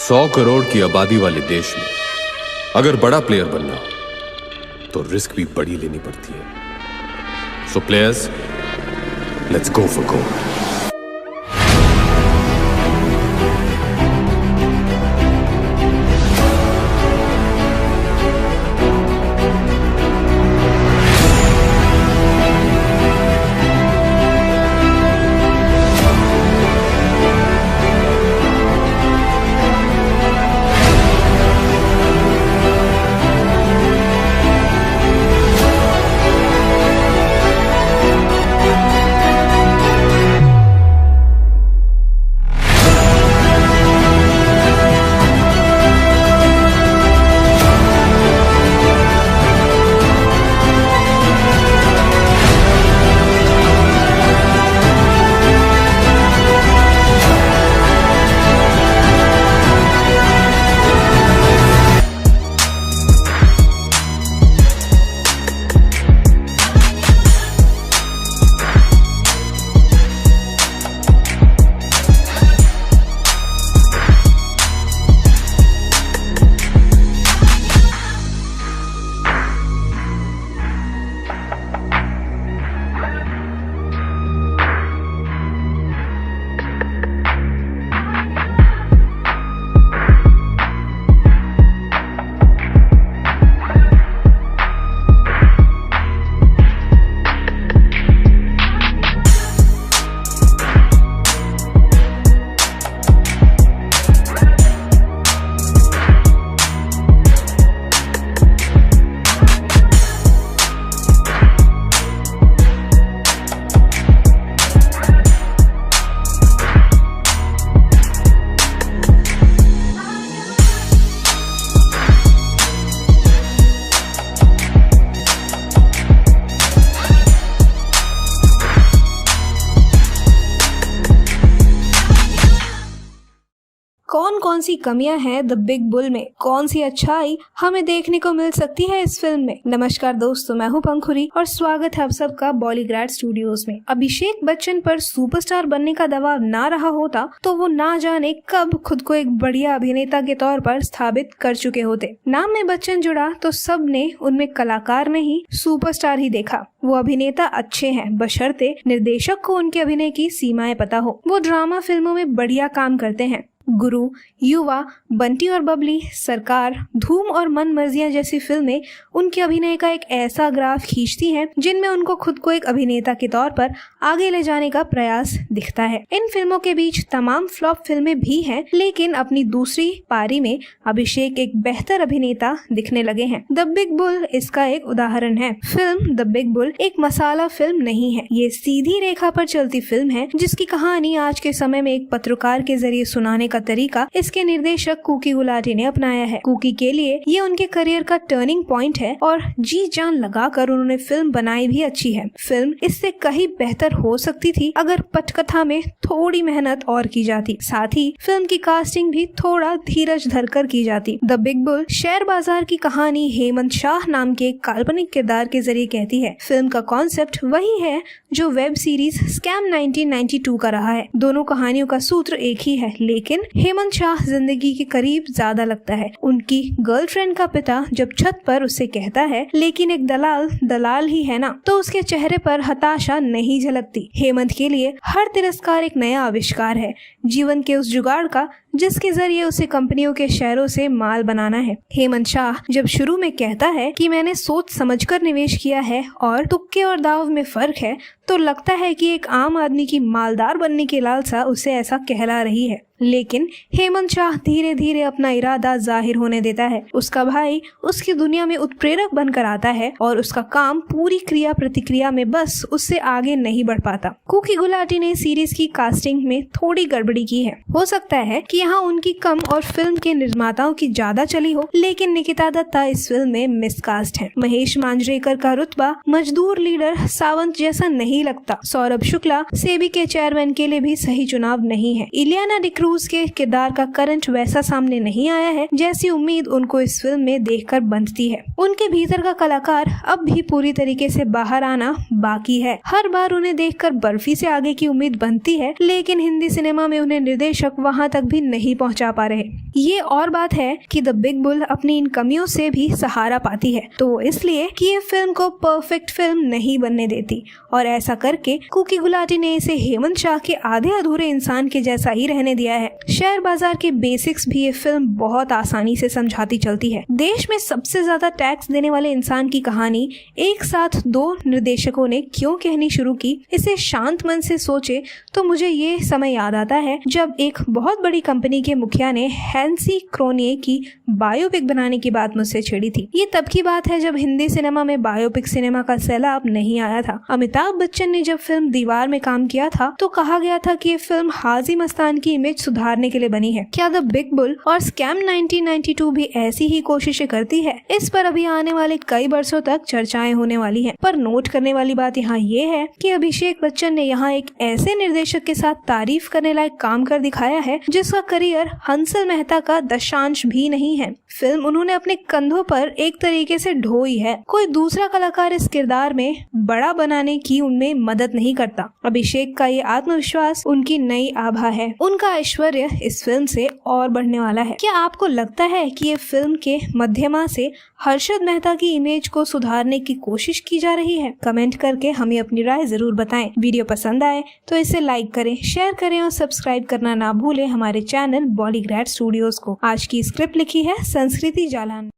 100 करोड़ की आबादी वाले देश में अगर बड़ा प्लेयर बनना हो तो रिस्क भी बड़ी लेनी पड़ती है। So players, let's go for gold. कौन कौन सी कमियां हैं द बिग बुल में, कौन सी अच्छाई हमें देखने को मिल सकती है इस फिल्म में। नमस्कार दोस्तों, मैं हूं पंखुरी और स्वागत है आप सबका बॉलीग्राड स्टूडियोज में। अभिषेक बच्चन पर सुपरस्टार बनने का दबाव ना रहा होता तो वो ना जाने कब खुद को एक बढ़िया अभिनेता के तौर पर स्थापित कर चुके होते। नाम में बच्चन जुड़ा तो सब ने उनमें कलाकार नहीं सुपरस्टार ही देखा। वो अभिनेता अच्छे हैं बशर्ते निर्देशक को उनके अभिनय की सीमाएं पता हो। वो ड्रामा फिल्मों में बढ़िया काम करते हैं। गुरु, युवा, बंटी और बबली, सरकार, धूम और मन मर्जियां जैसी फिल्में उनके अभिनय का एक ऐसा ग्राफ खींचती हैं जिनमें उनको खुद को एक अभिनेता के तौर पर आगे ले जाने का प्रयास दिखता है। इन फिल्मों के बीच तमाम फ्लॉप फिल्में भी हैं, लेकिन अपनी दूसरी पारी में अभिषेक एक बेहतर अभिनेता दिखने लगे हैं। द बिग बुल इसका एक उदाहरण है। फिल्म द बिग बुल एक मसाला फिल्म नहीं है, ये सीधी रेखा पर चलती फिल्म है जिसकी कहानी आज के समय में एक पत्रकार के जरिए सुनाने का तरीका इसके निर्देशक कूकी गुलाटी ने अपनाया है। कूकी के लिए ये उनके करियर का टर्निंग पॉइंट है और जी जान लगाकर उन्होंने फिल्म बनाई भी अच्छी है। फिल्म इससे कहीं बेहतर हो सकती थी अगर पटकथा में थोड़ी मेहनत और की जाती। साथ ही फिल्म की कास्टिंग भी थोड़ा धीरज धरकर की जाती। द बिग बुल शेयर बाजार की कहानी हेमंत शाह नाम के काल्पनिक किरदार के जरिए कहती है। फिल्म का कॉन्सेप्ट वही है जो वेब सीरीज स्कैम 1992 का रहा है। दोनों कहानियों का सूत्र एक ही है, लेकिन हेमंत शाह जिंदगी के करीब ज्यादा लगता है। उनकी गर्लफ्रेंड का पिता जब छत पर उससे कहता है लेकिन एक दलाल ही है ना, तो उसके चेहरे पर हताशा नहीं झलकती। हेमंत के लिए हर तिरस्कार एक नया आविष्कार है, जीवन के उस जुगाड़ का जिसके जरिए उसे कंपनियों के शेयरों से माल बनाना है। हेमंत शाह जब शुरू में कहता है कि मैंने सोच समझकर निवेश किया है और तुक्के और दाव में फर्क है, तो लगता है कि एक आम आदमी की मालदार बनने की लालसा उसे ऐसा कहला रही है। लेकिन हेमंत शाह धीरे धीरे अपना इरादा जाहिर होने देता है। उसका भाई उसकी दुनिया में उत्प्रेरक बनकर आता है और उसका काम पूरी क्रिया प्रतिक्रिया में बस उससे आगे नहीं बढ़ पाता। कूकी गुलाटी ने सीरीज की कास्टिंग में थोड़ी गड़बड़ी की है। हो सकता है कि यहाँ उनकी कम और फिल्म के निर्माताओं की ज्यादा चली हो, लेकिन निकिता दत्ता इस फिल्म में मिसकास्ट है। महेश मांजरेकर का रुतबा मजदूर लीडर सावंत जैसा नहीं लगता। सौरभ शुक्ला सेबी के चेयरमैन के लिए भी सही चुनाव नहीं है। इलियाना डिक्रूज क्रूज के किरदार का करंट वैसा सामने नहीं आया है जैसी उम्मीद उनको इस फिल्म में देखकर बनती है। उनके भीतर का कलाकार अब भी पूरी तरीके से बाहर आना बाकी है। हर बार उन्हें देखकर बर्फी से आगे की उम्मीद बनती है, लेकिन हिंदी सिनेमा में उन्हें निर्देशक वहां तक भी नहीं पहुंचा पा रहे। ये और बात है कि द बिग बुल अपनी इन कमियों से भी सहारा पाती है, तो इसलिए कि ये फिल्म को परफेक्ट फिल्म नहीं बनने देती, और ऐसा करके कुकी गुलाटी ने इसे हेमंत शाह के आधे अधूरे इंसान के जैसा ही रहने दिया है। शेयर बाजार के बेसिक्स भी ये फिल्म बहुत आसानी से समझाती चलती है। देश में सबसे ज्यादा टैक्स देने वाले इंसान की कहानी एक साथ दो निर्देशकों ने क्यों कहनी शुरू की, इसे शांत मन से सोचे तो मुझे ये समय याद आता है जब एक बहुत बड़ी कंपनी के मुखिया ने हैंसी क्रोनिये की बायोपिक बनाने की बात मुझसे छेड़ी थी। ये तब की बात है जब हिंदी सिनेमा में बायोपिक सिनेमा का सैलाब नहीं आया था। अमिताभ बच्चन ने जब फिल्म दीवार में काम किया था तो कहा गया था कि ये फिल्म हाजी मस्तान की इमेज सुधारने के लिए बनी है। क्या द बिग बुल और स्कैम 1992 भी ऐसी ही कोशिशें करती है? इस पर अभी आने वाले कई वर्षों तक चर्चाएं होने वाली हैं। पर नोट करने वाली बात यहाँ ये है कि अभिषेक बच्चन ने यहाँ एक ऐसे निर्देशक के साथ तारीफ करने लायक काम कर दिखाया है जिसका करियर हंसल मेहता का दशांश भी नहीं है। फिल्म उन्होंने अपने कंधों पर एक तरीके से ढोई है। कोई दूसरा कलाकार इस किरदार में बड़ा बनाने की उनमें मदद नहीं करता। अभिषेक का ये आत्मविश्वास उनकी नई आभा है। उनका ऐश्वर्य इस फिल्म से और बढ़ने वाला है। क्या आपको लगता है कि ये फिल्म के माध्यम से हर्षद मेहता की इमेज को सुधारने की कोशिश की जा रही है? कमेंट करके हमें अपनी राय जरूर बताएं। वीडियो पसंद आए तो इसे लाइक करें, शेयर करें और सब्सक्राइब करना ना भूलें हमारे चैनल बॉलीग्रैड स्टूडियोज को। आज की स्क्रिप्ट लिखी है संस्कृति जालान।